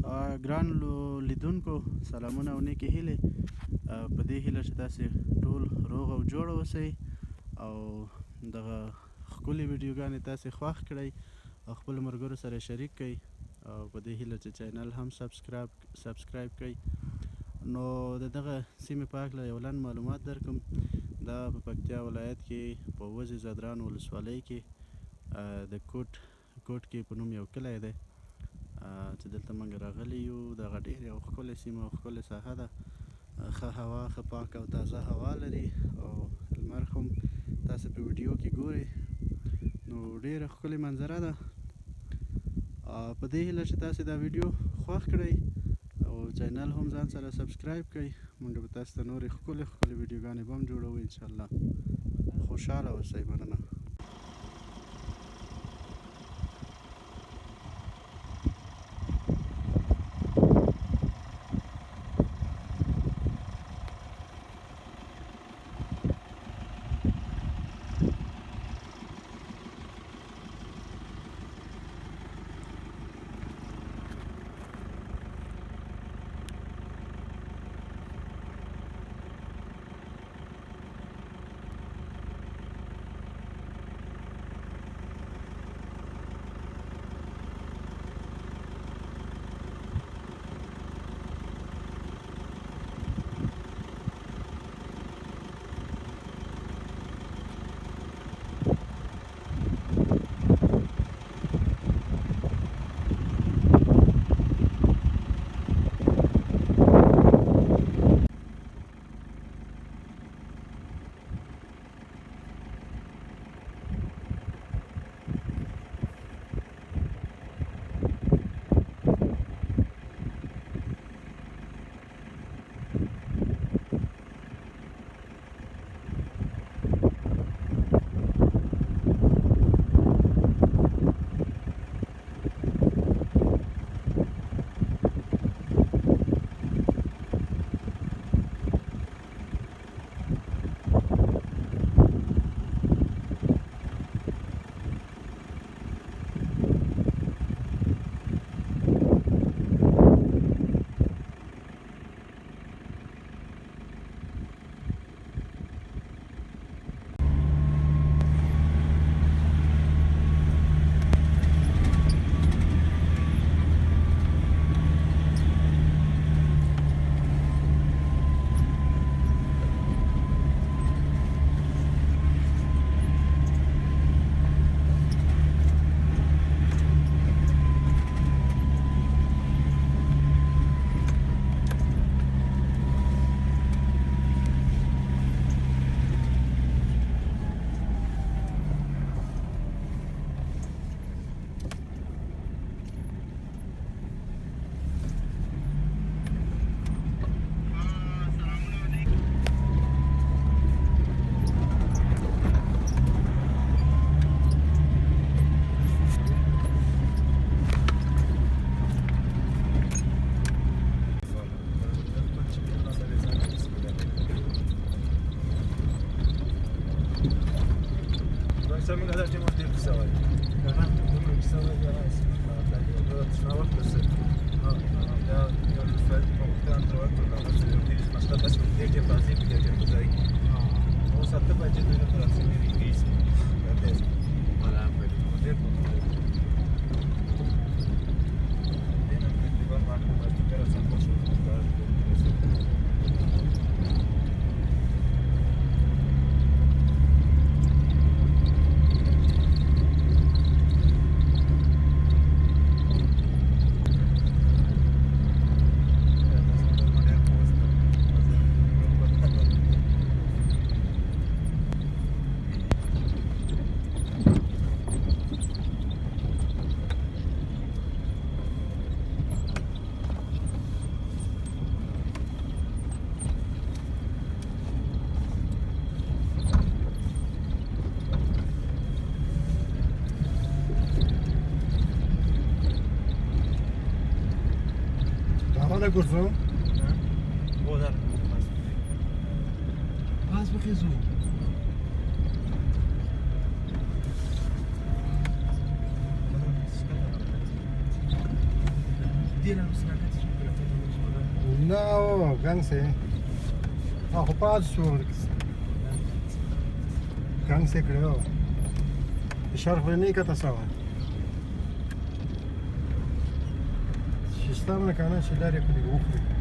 ګران لیدونکو سلامونه او نیکې هیلې. په دې هیله چې تاسې ټول روغ او جوړ اوسئ او دغه ښکلې ویډیوګانې تاسې خوښ کړئ او خپلو ملګرو سره شریک کړئ او په دې هیله چې چینل هم سبسکرایب کړئ. نو د دغه سیمې په هکله یو لنډ معلومات درکړم. دا په پکتیا ولایت کې په وزې ځدران ولسوالۍ کې د کوټ کې په نوم یو کلی دی چې دلته موږ راغلي یو. دغه ډېر یو ښکلې سیمه او ښکلې ساحه ده، ښه هوا، ښه پاکه او تازه هوا لري او لمر هم تاسې په ویډیو کې ګورئ. نو ډېره ښکلې منظره ده. په دې هیله چې تاسې دا ویډیو خوښ کړئ او چینل هم ځان سره سبسکرایب کړئ. موږ به تاسو ته نورې ښکلې ویډیوګانې به هم جوړوو انشاءالله. خوشحاله اوسئ. مننه. Samim kadar cem ortaya kısa var. Tamam. Bunun kısa var ya. Şuna bak kısa. Ya lütfen muhtemelen travatör kalması yok. Başka taş bir cem bazı bir cem bazı. O sattı bence böyle Fransız bir İngiliz. Ben de bana böyle model bu. Benim bir var var. Başka bir arasam koşuyor. Ona kursun. O da Az bakıyorsun. دې نه مسکات شي نه او ګنګسې خو پات شو ګنګسې کړو شرف نه کته سوا شستام نه کنه چې لارې کړی وخوري